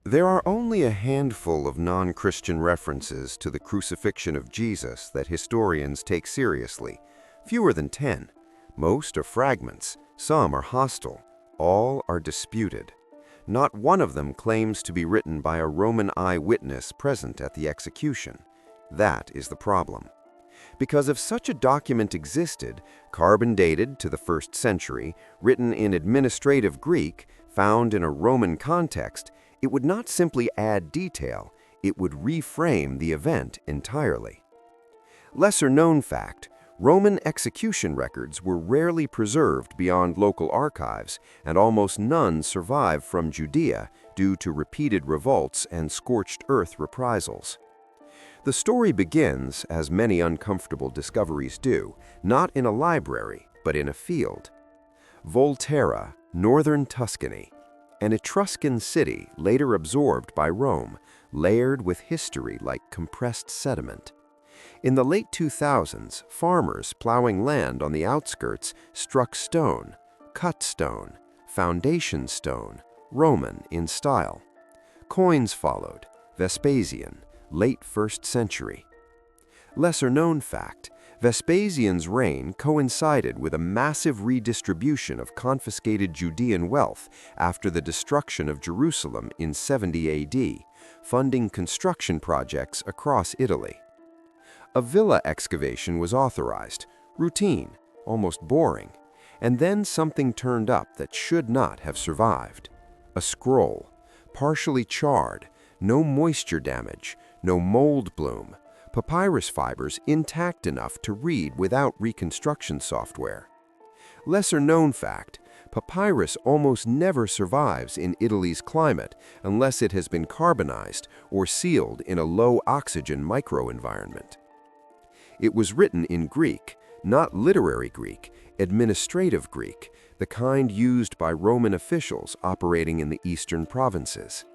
There are only a handful of non-Christian references to the crucifixion of Jesus that historians take seriously, fewer than 10. Most are fragments, some are hostile, all are disputed. Not one of them claims to be written by a Roman eyewitness present at the execution. That is the problem. Because if such a document existed, carbon dated to the 1st century, written in administrative Greek, found in a Roman context, it would not simply add detail, it would reframe the event entirely. Lesser-known fact, Roman execution records were rarely preserved beyond local archives, and almost none survive from Judea due to repeated revolts and scorched earth reprisals. The story begins, as many uncomfortable discoveries do, not in a library, but in a field. Volterra, northern Tuscany, an Etruscan city later absorbed by Rome, layered with history like compressed sediment. In the late 2000s, farmers plowing land on the outskirts struck stone, cut stone, foundation stone, Roman in style. Coins followed, Vespasian, late 1st century. Lesser-known fact, Vespasian's reign coincided with a massive redistribution of confiscated Judean wealth after the destruction of Jerusalem in 70 AD, funding construction projects across Italy. A villa excavation was authorized, routine, almost boring, and then something turned up that should not have survived. A scroll, partially charred, no moisture damage, no mold bloom, papyrus fibers intact enough to read without reconstruction software. Lesser-known fact, papyrus almost never survives in Italy's climate unless it has been carbonized or sealed in a low-oxygen microenvironment. It was written in Greek, not literary Greek, administrative Greek, the kind used by Roman officials operating in the eastern provinces.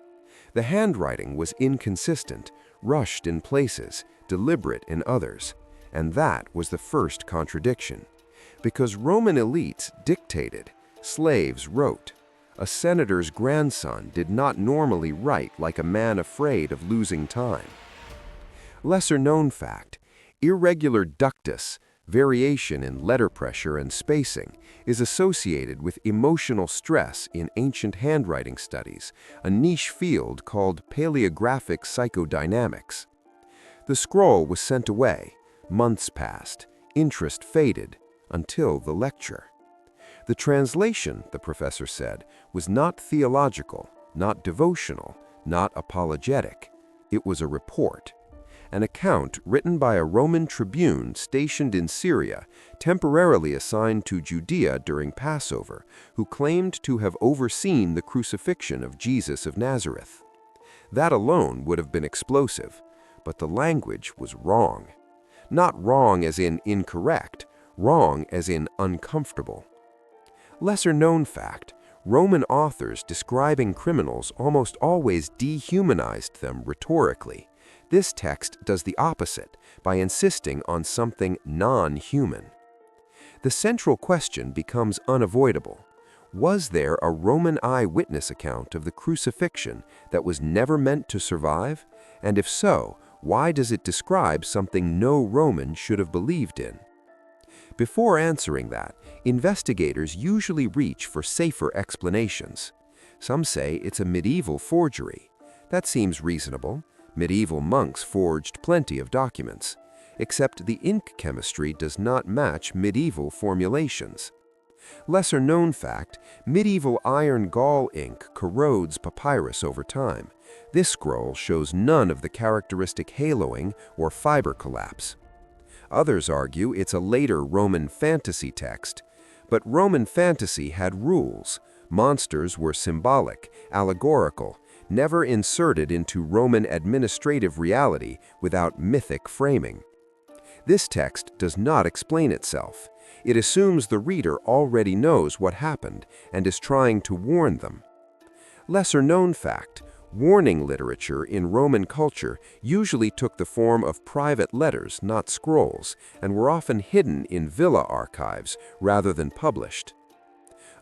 The handwriting was inconsistent, rushed in places, deliberate in others, and that was the first contradiction. Because Roman elites dictated, slaves wrote. A senator's grandson did not normally write like a man afraid of losing time. Lesser-known fact, irregular ductus, variation in letter pressure and spacing, is associated with emotional stress in ancient handwriting studies, a niche field called paleographic psychodynamics. The scroll was sent away, months passed, interest faded, until the lecture. The translation, the professor said, was not theological, not devotional, not apologetic. It was a report. An account written by a Roman tribune stationed in Syria, temporarily assigned to Judea during Passover, who claimed to have overseen the crucifixion of Jesus of Nazareth. That alone would have been explosive, but the language was wrong. Not wrong as in incorrect, wrong as in uncomfortable. Lesser-known fact, Roman authors describing criminals almost always dehumanized them rhetorically. This text does the opposite by insisting on something non-human. The central question becomes unavoidable. Was there a Roman eyewitness account of the crucifixion that was never meant to survive? And if so, why does it describe something no Roman should have believed in? Before answering that, investigators usually reach for safer explanations. Some say it's a medieval forgery. That seems reasonable. Medieval monks forged plenty of documents, except the ink chemistry does not match medieval formulations. Lesser-known fact, medieval iron gall ink corrodes papyrus over time. This scroll shows none of the characteristic haloing or fiber collapse. Others argue it's a later Roman fantasy text, but Roman fantasy had rules. Monsters were symbolic, allegorical, never inserted into Roman administrative reality without mythic framing. This text does not explain itself. It assumes the reader already knows what happened and is trying to warn them. Lesser-known fact, warning literature in Roman culture usually took the form of private letters, not scrolls, and were often hidden in villa archives rather than published.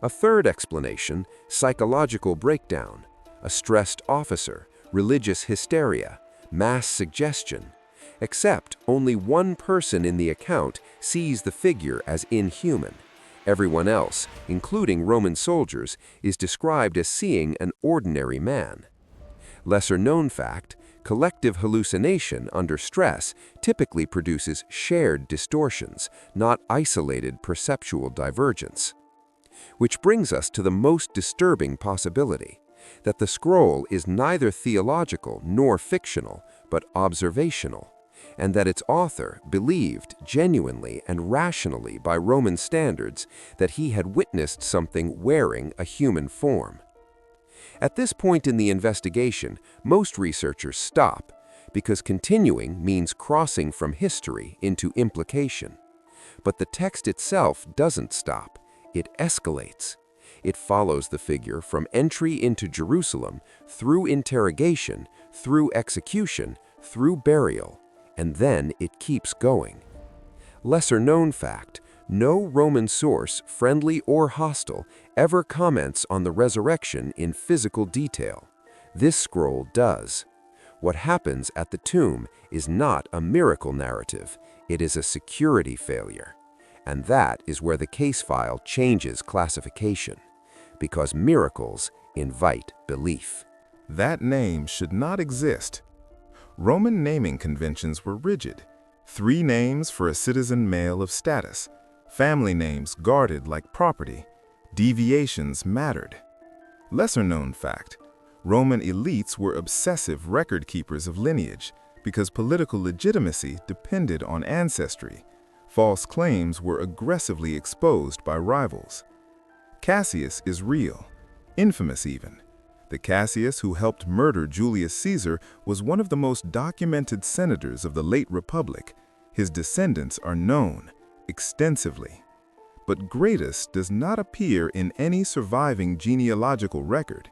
A third explanation, psychological breakdown. a stressed officer, religious hysteria, mass suggestion. Except only one person in the account sees the figure as inhuman. Everyone else, including Roman soldiers, is described as seeing an ordinary man. Lesser-known fact, collective hallucination under stress typically produces shared distortions, not isolated perceptual divergence. Which brings us to the most disturbing possibility, that the scroll is neither theological nor fictional, but observational, and that its author believed genuinely and rationally by Roman standards that he had witnessed something wearing a human form. At this point in the investigation, most researchers stop, because continuing means crossing from history into implication. But the text itself doesn't stop, it escalates. It follows the figure from entry into Jerusalem, through interrogation, through execution, through burial, and then it keeps going. Lesser-known fact, no Roman source, friendly or hostile, ever comments on the resurrection in physical detail. This scroll does. What happens at the tomb is not a miracle narrative, it is a security failure. And that is where the case file changes classification, because miracles invite belief. That name should not exist. Roman naming conventions were rigid. 3 names for a citizen male of status. Family names guarded like property. Deviations mattered. Lesser-known fact, Roman elites were obsessive record keepers of lineage because political legitimacy depended on ancestry. False claims were aggressively exposed by rivals. Cassius is real, infamous even. The Cassius who helped murder Julius Caesar was one of the most documented senators of the late Republic. His descendants are known extensively. But Gratus does not appear in any surviving genealogical record.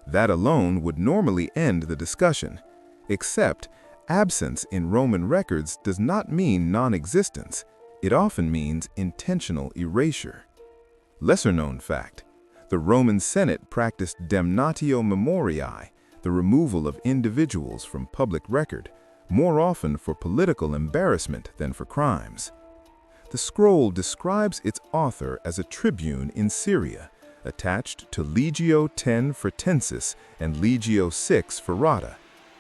That alone would normally end the discussion, except absence in Roman records does not mean non-existence. It often means intentional erasure. Lesser-known fact, the Roman Senate practiced damnatio memoriae, the removal of individuals from public record, more often for political embarrassment than for crimes. The scroll describes its author as a tribune in Syria, attached to Legio X Fretensis and Legio VI Ferrata.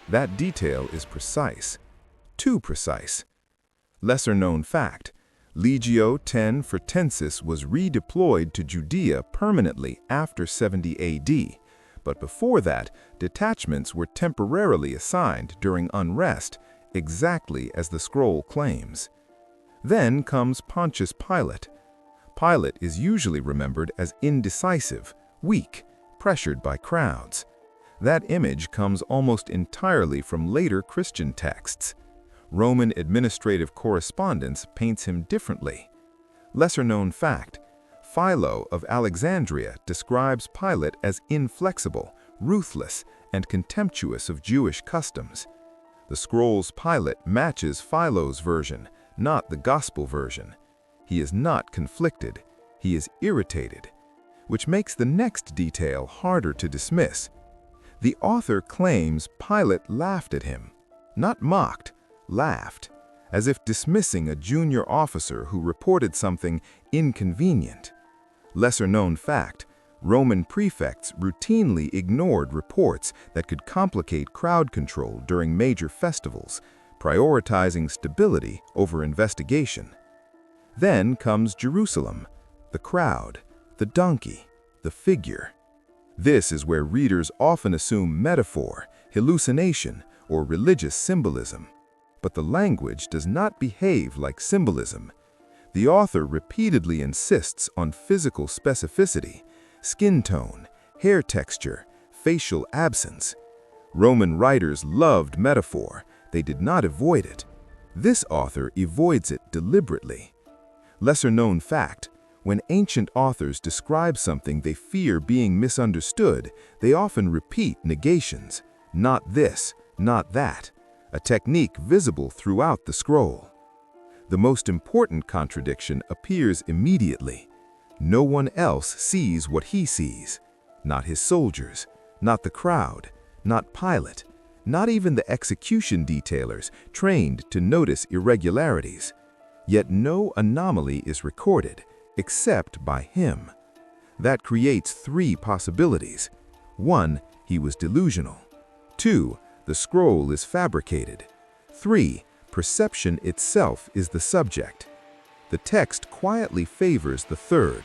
That detail is precise. Too precise. Lesser-known fact, Legio X Fretensis was redeployed to Judea permanently after 70 AD, but before that, detachments were temporarily assigned during unrest, exactly as the scroll claims. Then comes Pontius Pilate. Pilate is usually remembered as indecisive, weak, pressured by crowds. That image comes almost entirely from later Christian texts. Roman administrative correspondence paints him differently. Lesser-known fact, Philo of Alexandria describes Pilate as inflexible, ruthless, and contemptuous of Jewish customs. The scroll's Pilate matches Philo's version, not the Gospel version. He is not conflicted, he is irritated, which makes the next detail harder to dismiss. The author claims Pilate laughed at him, not mocked, laughed, as if dismissing a junior officer who reported something inconvenient. Lesser-known fact, Roman prefects routinely ignored reports that could complicate crowd control during major festivals, prioritizing stability over investigation. Then comes Jerusalem, the crowd, the donkey, the figure. This is where readers often assume metaphor, hallucination, or religious symbolism. But the language does not behave like symbolism. The author repeatedly insists on physical specificity, skin tone, hair texture, facial absence. Roman writers loved metaphor. They did not avoid it. This author avoids it deliberately. Lesser-known fact, when ancient authors describe something they fear being misunderstood, they often repeat negations. Not this, not that. A technique visible throughout the scroll. The most important contradiction appears immediately. No one else sees what he sees. Not his soldiers, not the crowd, not Pilate, not even the execution detailers trained to notice irregularities. Yet no anomaly is recorded except by him. That creates three possibilities. 1, he was delusional. 2, the scroll is fabricated. 3, perception itself is the subject. The text quietly favors the third.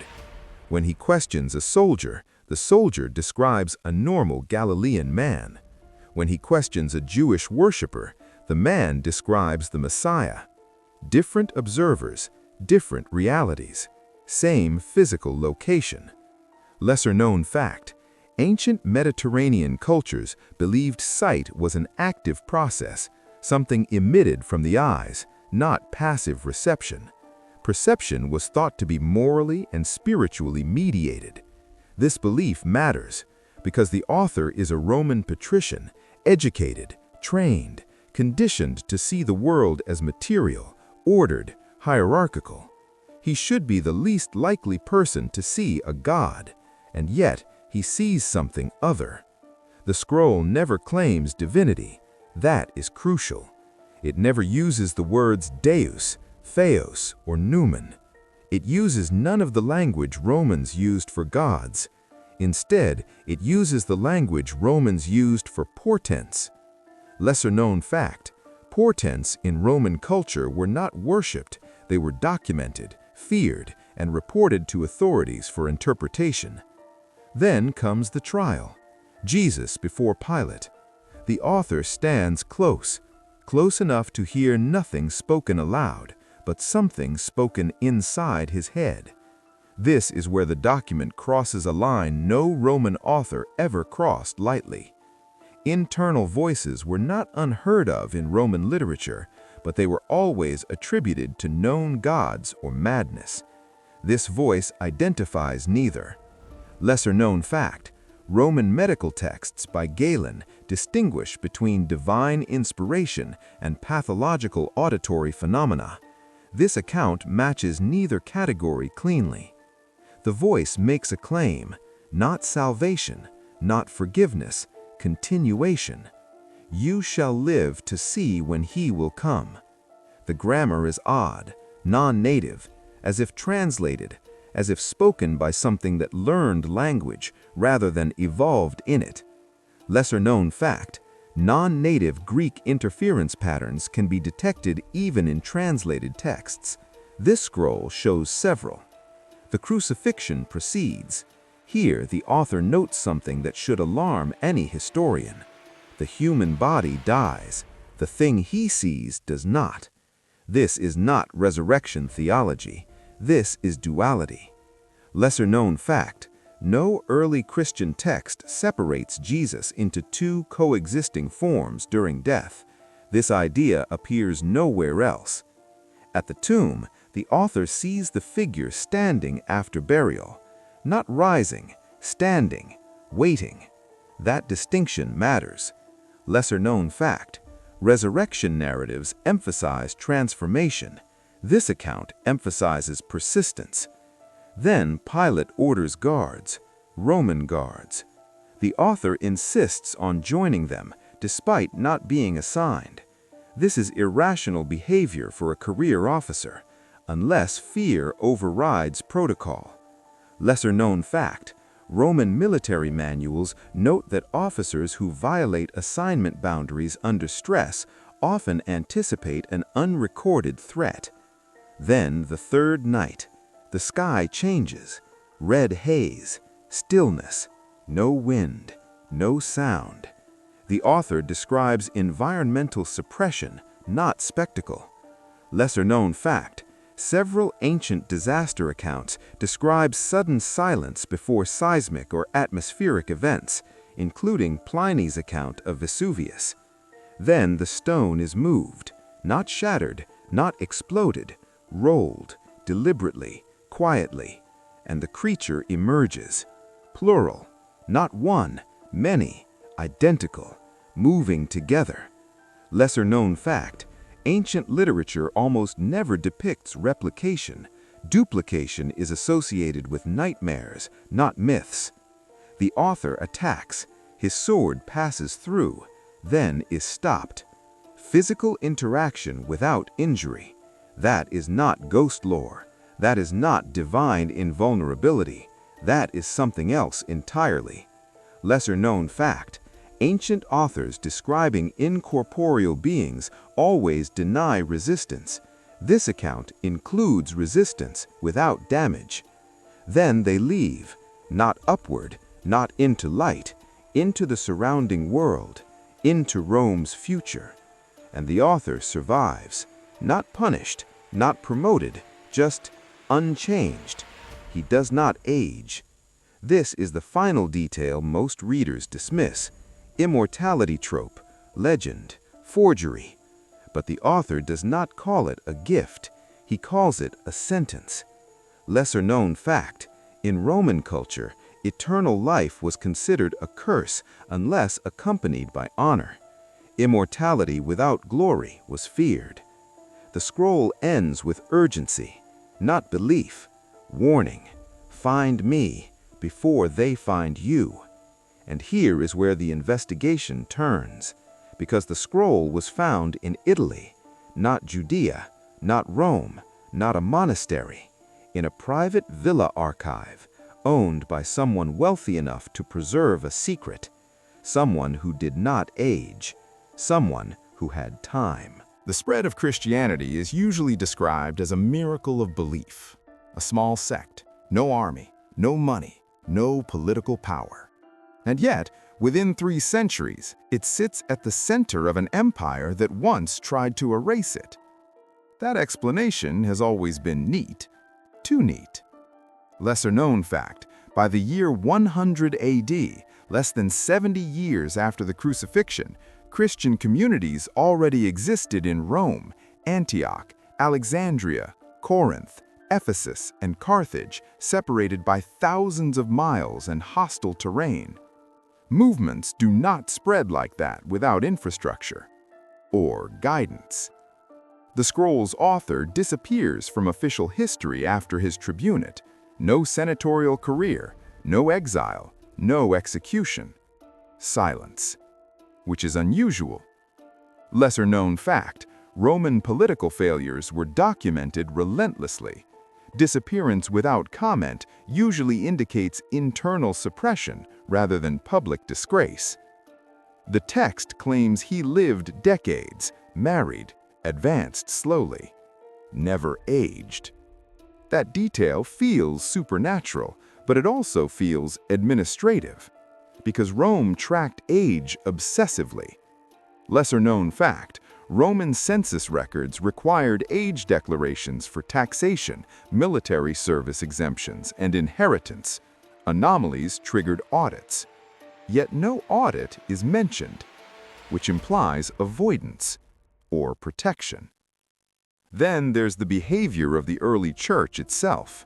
When he questions a soldier, the soldier describes a normal Galilean man. When he questions a Jewish worshiper, the man describes the Messiah. Different observers, different realities, same physical location. Lesser-known fact: ancient Mediterranean cultures believed sight was an active process, something emitted from the eyes, not passive reception. Perception was thought to be morally and spiritually mediated. This belief matters because the author is a Roman patrician, educated, trained, conditioned to see the world as material, ordered, hierarchical. He should be the least likely person to see a god, and yet he sees something other. The scroll never claims divinity. That is crucial. It never uses the words Deus, Theos, or Numen. It uses none of the language Romans used for gods. Instead, it uses the language Romans used for portents. Lesser-known fact: portents in Roman culture were not worshipped, they were documented, feared, and reported to authorities for interpretation. Then comes the trial. Jesus before Pilate. The author stands close enough to hear nothing spoken aloud, but something spoken inside his head. This is where the document crosses a line no Roman author ever crossed lightly. Internal voices were not unheard of in Roman literature, but they were always attributed to known gods or madness. This voice identifies neither. Lesser-known fact: Roman medical texts by Galen distinguish between divine inspiration and pathological auditory phenomena. This account matches neither category cleanly. The voice makes a claim, not salvation, not forgiveness, continuation. You shall live to see when he will come. The grammar is odd, non-native, as if translated, as if spoken by something that learned language rather than evolved in it. Lesser-known fact: non-native Greek interference patterns can be detected even in translated texts. This scroll shows several. The crucifixion proceeds. Here, the author notes something that should alarm any historian. The human body dies. The thing he sees does not. This is not resurrection theology. This is duality. Lesser-known fact: no early Christian text separates Jesus into two coexisting forms during death. This idea appears nowhere else. At the tomb, the author sees the figure standing after burial, not rising, standing, waiting. That distinction matters. Lesser-known fact: resurrection narratives emphasize transformation. This account emphasizes persistence. Then Pilate orders guards, Roman guards. The author insists on joining them despite not being assigned. This is irrational behavior for a career officer, unless fear overrides protocol. Lesser-known fact: Roman military manuals note that officers who violate assignment boundaries under stress often anticipate an unrecorded threat. Then the third night. The sky changes. Red haze, stillness, no wind, no sound. The author describes environmental suppression, not spectacle. Lesser-known fact: several ancient disaster accounts describe sudden silence before seismic or atmospheric events, including Pliny's account of Vesuvius. Then the stone is moved, not shattered, not exploded, rolled, deliberately, quietly, and the creature emerges. Plural, not one, many, identical, moving together. Lesser-known fact: ancient literature almost never depicts replication. Duplication is associated with nightmares, not myths. The author attacks. His sword passes through, then is stopped. Physical interaction without injury. That is not ghost lore. That is not divine invulnerability. That is something else entirely. Lesser-known fact: ancient authors describing incorporeal beings always deny resistance. This account includes resistance without damage. Then they leave, not upward, not into light, into the surrounding world, into Rome's future. And the author survives, not punished, not promoted, just unchanged. He does not age. This is the final detail most readers dismiss: immortality trope, legend, forgery. But the author does not call it a gift. He calls it a sentence. Lesser-known fact: in Roman culture, eternal life was considered a curse unless accompanied by honor. Immortality without glory was feared. The scroll ends with urgency, not belief. Warning: find me before they find you. And here is where the investigation turns, because the scroll was found in Italy, not Judea, not Rome, not a monastery, in a private villa archive, owned by someone wealthy enough to preserve a secret, someone who did not age, someone who had time. The spread of Christianity is usually described as a miracle of belief. A small sect, no army, no money, no political power. And yet, within 3 centuries, it sits at the center of an empire that once tried to erase it. That explanation has always been neat, too neat. Lesser-known fact: by the year 100 AD, less than 70 years after the Crucifixion, Christian communities already existed in Rome, Antioch, Alexandria, Corinth, Ephesus, and Carthage, separated by thousands of miles and hostile terrain. Movements do not spread like that without infrastructure or guidance. The scroll's author disappears from official history after his tribunate. No senatorial career, no exile, no execution. Silence, which is unusual. Lesser-known fact: Roman political failures were documented relentlessly. Disappearance without comment usually indicates internal suppression rather than public disgrace. The text claims he lived decades, married, advanced slowly, never aged. That detail feels supernatural, but it also feels administrative, because Rome tracked age obsessively. Lesser-known fact: Roman census records required age declarations for taxation, military service exemptions, and inheritance. Anomalies triggered audits. Yet no audit is mentioned, which implies avoidance or protection. Then there's the behavior of the early church itself.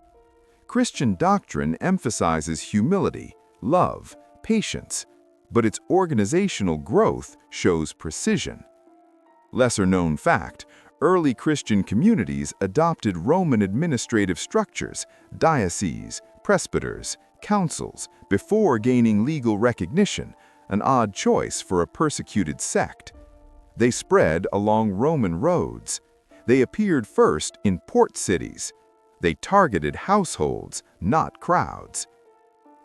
Christian doctrine emphasizes humility, love, patience, but its organizational growth shows precision. Lesser-known fact: early Christian communities adopted Roman administrative structures, dioceses, presbyters, councils, before gaining legal recognition, an odd choice for a persecuted sect. They spread along Roman roads. They appeared first in port cities. They targeted households, not crowds.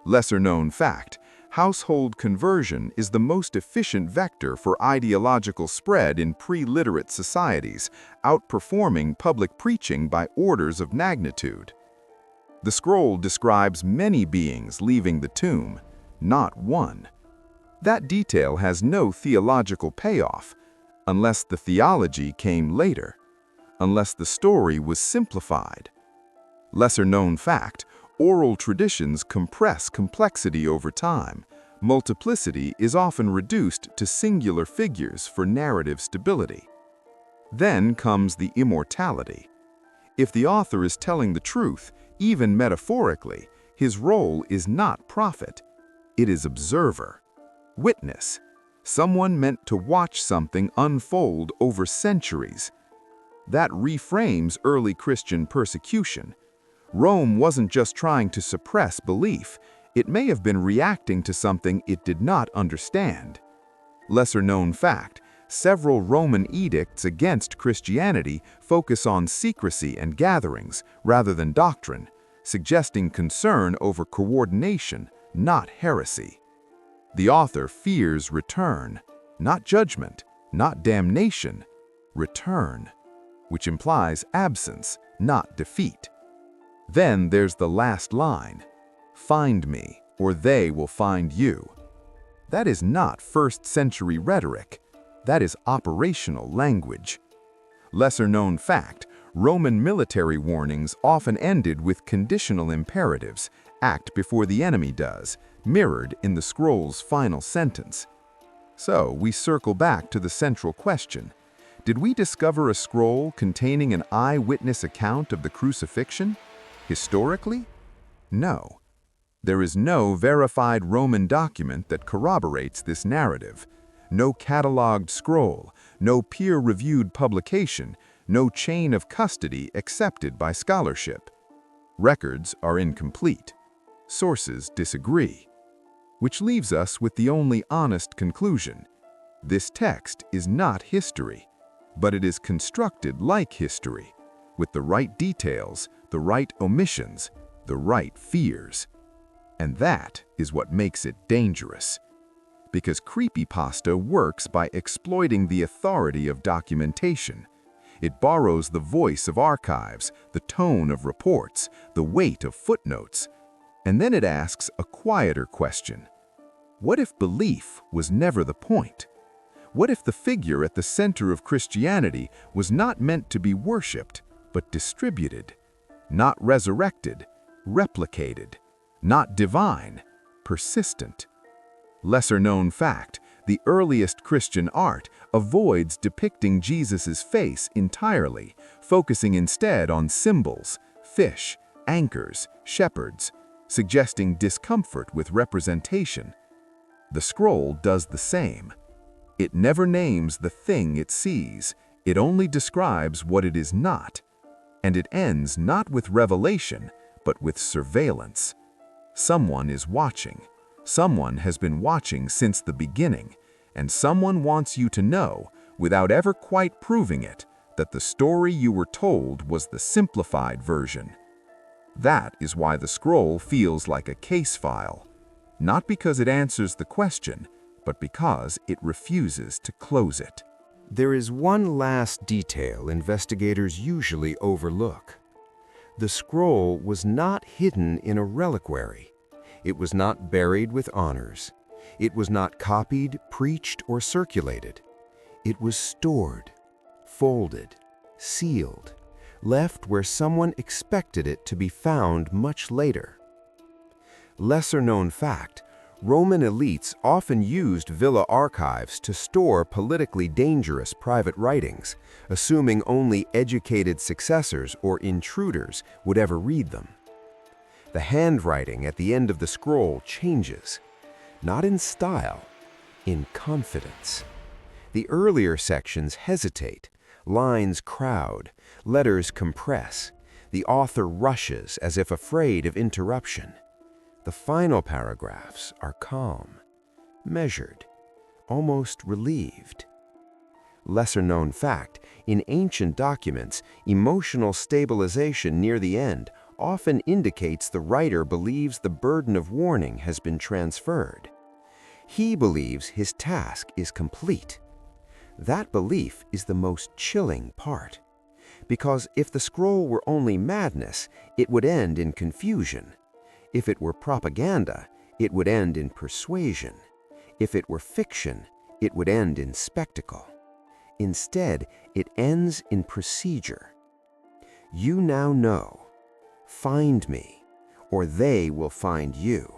Lesser-known fact: household conversion is the most efficient vector for ideological spread in pre-literate societies, outperforming public preaching by orders of magnitude. The scroll describes many beings leaving the tomb, not one. That detail has no theological payoff, unless the theology came later, unless the story was simplified. Lesser-known fact: oral traditions compress complexity over time. Multiplicity is often reduced to singular figures for narrative stability. Then comes the immortality. If the author is telling the truth, even metaphorically, his role is not prophet. It is observer, witness, someone meant to watch something unfold over centuries. That reframes early Christian persecution. Rome wasn't just trying to suppress belief, It may have been reacting to something it did not understand. Lesser-known fact, several Roman edicts against Christianity focus on secrecy and gatherings rather than doctrine, suggesting concern over coordination, not heresy. The author fears return, not judgment, not damnation, return, which implies absence, not defeat. Then there's the last line, "Find me, or they will find you." That is not first-century rhetoric. That is operational language. Lesser-known fact, Roman military warnings often ended with conditional imperatives, act before the enemy does, mirrored in the scroll's final sentence. So we circle back to the central question. Did we discover a scroll containing an eyewitness account of the crucifixion? Historically? No. There is no verified Roman document that corroborates this narrative. No cataloged scroll, no peer-reviewed publication, no chain of custody accepted by scholarship. Records are incomplete. Sources disagree. Which leaves us with the only honest conclusion. This text is not history, but it is constructed like history, with the right details, the right omissions, the right fears. And that is what makes it dangerous. Because creepypasta works by exploiting the authority of documentation. It borrows the voice of archives, the tone of reports, the weight of footnotes. And then it asks a quieter question. What if belief was never the point? What if the figure at the center of Christianity was not meant to be worshipped, but distributed? Not resurrected, replicated. Not divine, persistent. Lesser-known fact, the earliest Christian art avoids depicting Jesus' face entirely, focusing instead on symbols, fish, anchors, shepherds, suggesting discomfort with representation. The scroll does the same. It never names the thing it sees, it only describes what it is not. And it ends not with revelation, but with surveillance. Someone is watching. Someone has been watching since the beginning, and someone wants you to know, without ever quite proving it, that the story you were told was the simplified version. That is why the scroll feels like a case file, not because it answers the question, but because it refuses to close it. There is one last detail investigators usually overlook. The scroll was not hidden in a reliquary. It was not buried with honors. It was not copied, preached, or circulated. It was stored, folded, sealed, left where someone expected it to be found much later. Lesser-known fact, Roman elites often used villa archives to store politically dangerous private writings, assuming only educated successors or intruders would ever read them. The handwriting at the end of the scroll changes, not in style, in confidence. The earlier sections hesitate, lines crowd, letters compress, the author rushes as if afraid of interruption. The final paragraphs are calm, measured, almost relieved. Lesser-known fact, in ancient documents, emotional stabilization near the end often indicates the writer believes the burden of warning has been transferred. He believes his task is complete. That belief is the most chilling part, because if the scroll were only madness, it would end in confusion. If it were propaganda, it would end in persuasion. If it were fiction, it would end in spectacle. Instead, it ends in procedure. You now know. Find me, or they will find you.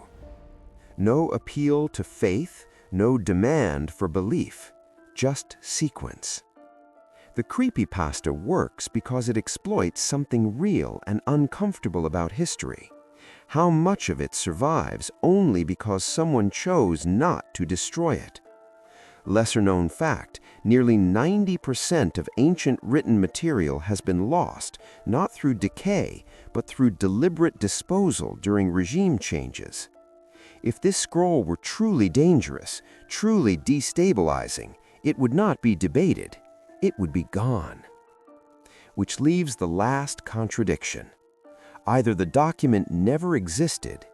No appeal to faith, no demand for belief, just sequence. The creepypasta works because it exploits something real and uncomfortable about history. How much of it survives only because someone chose not to destroy it? Lesser-known fact, nearly 90% of ancient written material has been lost, not through decay, but through deliberate disposal during regime changes. If this scroll were truly dangerous, truly destabilizing, it would not be debated. It would be gone. Which leaves the last contradiction. Either the document never existed,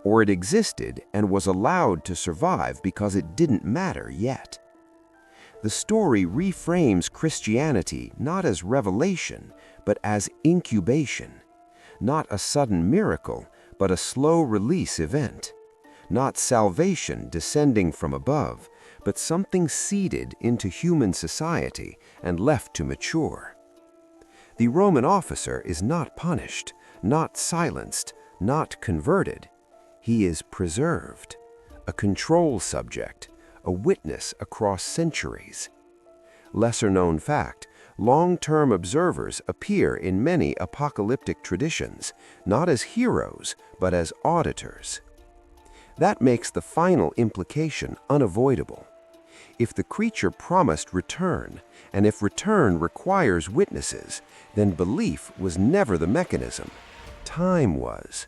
or it existed and was allowed to survive because it didn't matter yet. The story reframes Christianity not as revelation, but as incubation. Not a sudden miracle, but a slow release event. Not salvation descending from above, but something seeded into human society and left to mature. The Roman officer is not punished, not silenced, not converted. He is preserved, a control subject, a witness across centuries. Lesser-known fact, long-term observers appear in many apocalyptic traditions, not as heroes, but as auditors. That makes the final implication unavoidable. If the creature promised return, and if return requires witnesses, then belief was never the mechanism. Time was.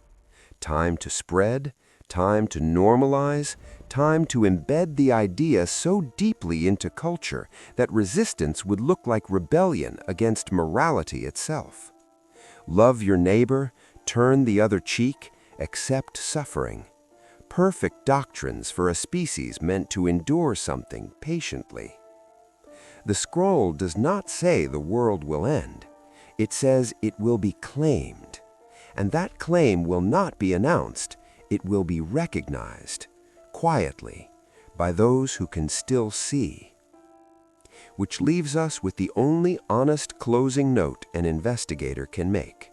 Time to spread, time to normalize, time to embed the idea so deeply into culture that resistance would look like rebellion against morality itself. Love your neighbor, turn the other cheek, accept suffering. Perfect doctrines for a species meant to endure something patiently. The scroll does not say the world will end. It says it will be claimed. And that claim will not be announced. It will be recognized, quietly, by those who can still see. Which leaves us with the only honest closing note an investigator can make.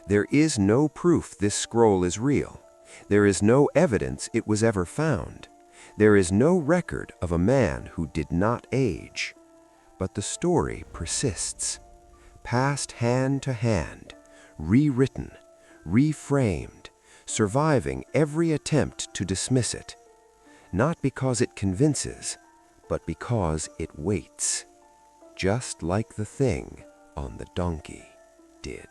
There is no proof this scroll is real. There is no evidence it was ever found. There is no record of a man who did not age. But the story persists, passed hand to hand, rewritten, reframed, surviving every attempt to dismiss it, not because it convinces, but because it waits, just like the thing on the donkey did.